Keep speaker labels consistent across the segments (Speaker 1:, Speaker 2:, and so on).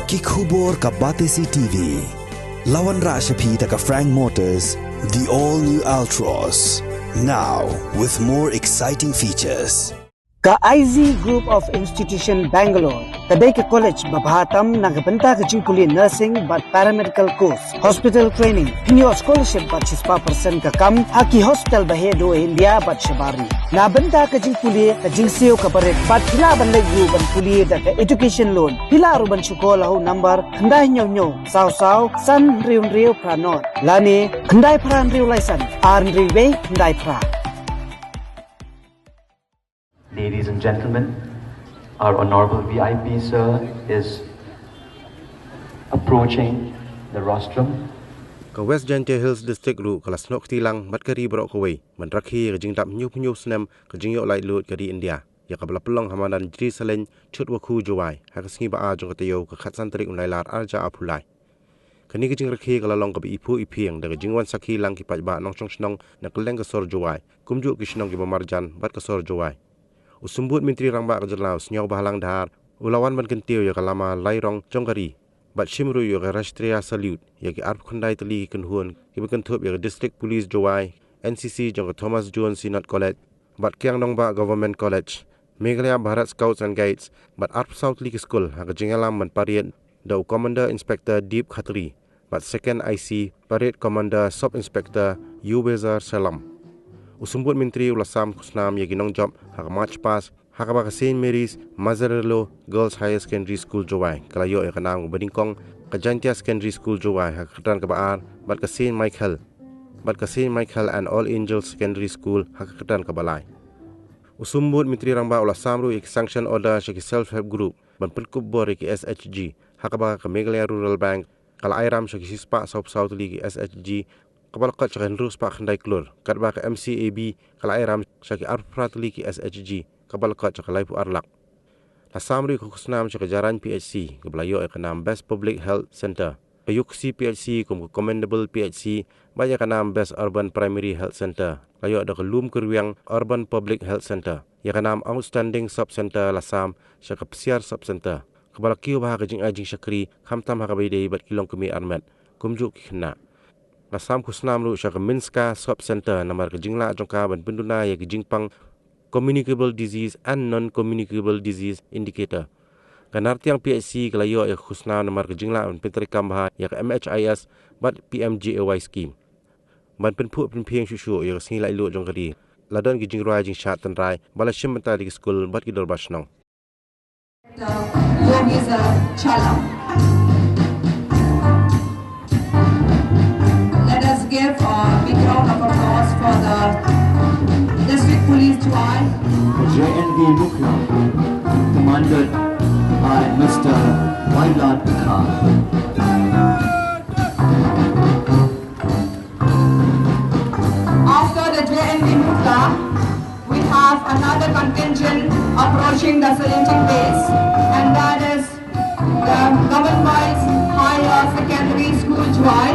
Speaker 1: Ki khubor ka Batesi TV. Lawan Rashapi taka Frank Motors, the all-new Altros. Now, with more exciting features.
Speaker 2: Ka IZ Group of Institution Bangalore, kadai ke college babhatam nagabanta ke jingkuli nursing but paramedical course, hospital training, pinyo scholarship but 6% ka kam, haki hospital bahedo India but shabari. Na banta ke jingkuli ka jingseo ka paret but pila ban legu ban kuli da ka education loan. Pila ruban syukola hu number khandai nyo saw san riu pranot. Lani khandai pran riu license, arn riwe khandai pra.
Speaker 3: Ladies and gentlemen, our honorable VIP sir is approaching the rostrum.
Speaker 4: Ka West Jaiñtia Hills District ru kelas nok tilang mat kari brok kawai man Rakhe ka jing tap nyup snam ka jing yok Laitluid ka di India ya ka bla pelong hamadan jri salen chut waku jawai ha ka sngi ba a jong ka tayo ka khatsan tarik unlailar arja apulai kani ka jing Rakhe ka lalong ka Iphieng da ka jing wan sakhi lang ki paj ba nong chong snong na ka leng ka sor jawai kumju ki snong ki marjan bat ka sor jawai usumbut menteri rangba ka jerlau snyaw bahalang dhar ulawan ban kentiu ya ka lama lairong jongkari bat shimru yo ka Rashtriya Salute ya ki arp khandai tali kenhuan ki bekan thup ya ka District Police Jawai NCC jong ka Thomas Jones Sinat College bat kyang nongba Government College Meghalaya Bharat Scouts and Guides bat arp South League School ha ka jingalam man pariat da Commander Inspector Deep Khatri bat second IC Parade Commander Sub Inspector Ubezar Salam usumbut menteri ulasam kusnam ya ginong job ha ka March Pass Hakaba ka St. Mary's Mazarelo Girls Higher Secondary School Jawai kalayo ya kanang Badingkong ka Jaiñtia Secondary School Jawai hakatan ka baar bat ka St. Michael and All Angels Secondary School hakatan ka balai usumbut mitri rangba ula samru ik sanction order shaki self help group ban perkup bor ki SHG hakaba ka Meghalaya Rural Bank kala airam shaki sispa South League SHG kabal kat chakan rus pa khandai klur katba ka MCAB kala airam shaki arprat ki SHG kabal kat chaka laipu arlak la samri ko kusnam chaka jaran PHC kablayo e kanam Best Public Health Center Payuksi PHC kum Commendable PHC baya kanam Best Urban Primary Health Center layo da kalum kurwiang Urban Public Health Center ya kanam Outstanding Sub Center lasam chaka Psiar Sub Center kabal kiyo ba ka jing ajing shakri khamtam ha kabai dei bat kilong kumi armet kumju khna lasam kusnam ru chaka Minska Sub Center namar ka jingla jongka ban penduna ya ki jingpang Communicable Disease and Non-Communicable Disease Indicator. Kanartiang PHC kalayo ya khusna namar kejingla an pentrikam bah ya MHIS bat PMJAY scheme. Ban penpu penpieng shushu ya singi Laitluid jongkari. Ladon ki jingroi jing shat tanrai bala shim banta di school bat ki dor basnong.
Speaker 5: Let us give a big round of applause for the District Police Jawai.
Speaker 6: The JNV Nuclear, commanded by Mr. Wailat Khan.
Speaker 5: After the JNV Nuclear, we have another contingent approaching the saluting base, and that is the Government Boys Higher Secondary School Jawai.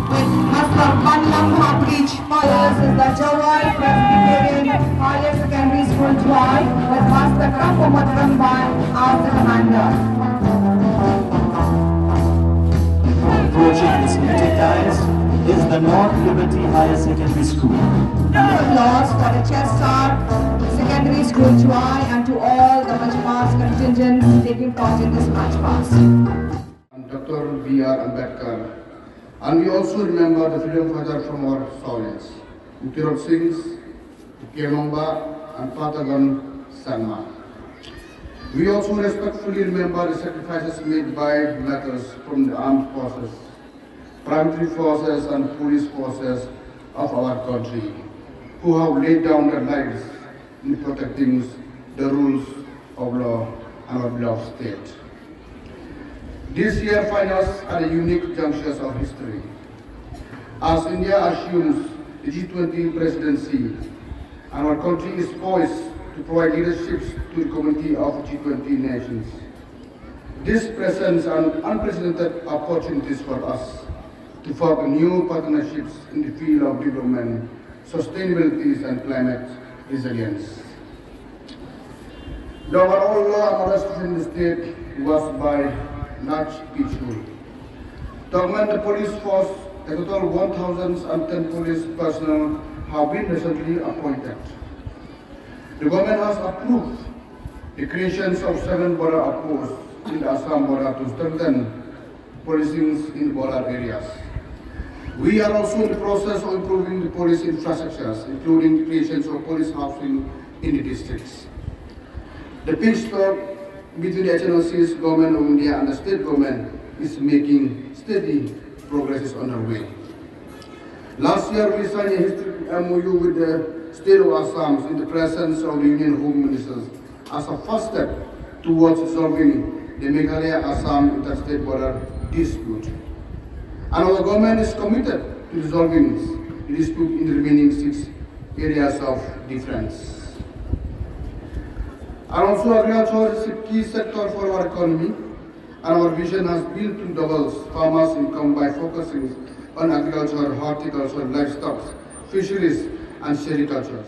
Speaker 5: With Master Panlam Mahabreach College is the Jawai Presbyterian Higher Secondary School Jawai with Master Krapo Matrambai as the commander.
Speaker 6: Approaching this meeting guys is the North Liberty Higher Secondary School.
Speaker 5: Applause for the Chester Secondary School Jawai and to all the March Pass contingents taking part in this March Pass.
Speaker 7: Dr. B.R. Ambedkar. And we also remember the freedom fighter from our soils, Utirot Singhs, Kelongba and Patagon Sanma. We also respectfully remember the sacrifices made by militants from the armed forces, paramilitary forces and police forces of our country, who have laid down their lives in protecting the rules of law and our beloved state. This year finds us at a unique juncture of history. As India assumes the G20 presidency, and our country is poised to provide leadership to the community of G20 nations. This presents an unprecedented opportunities for us to form new partnerships in the field of development, sustainability and climate resilience. The overall law and in the state was by not peaceful. To augment the police force, a total 1,010 police personnel have been recently appointed. The government has approved the creation of 7 border outposts in the Assam border to strengthen policing in border areas. We are also in the process of improving the police infrastructures, including the creation of police housing in the districts. The peace talk between the HNLC's government of India and the state government is making steady progress on our way. Last year, we signed a historic MOU with the state of Assam in the presence of the Union Home Ministers as a first step towards resolving the Meghalaya-Assam interstate border dispute. And our government is committed to resolving the dispute in the remaining 6 areas of difference. And also agriculture is a key sector for our economy, and our vision has been to double farmers' income by focusing on agriculture, horticulture, livestock, fisheries, and sericulture.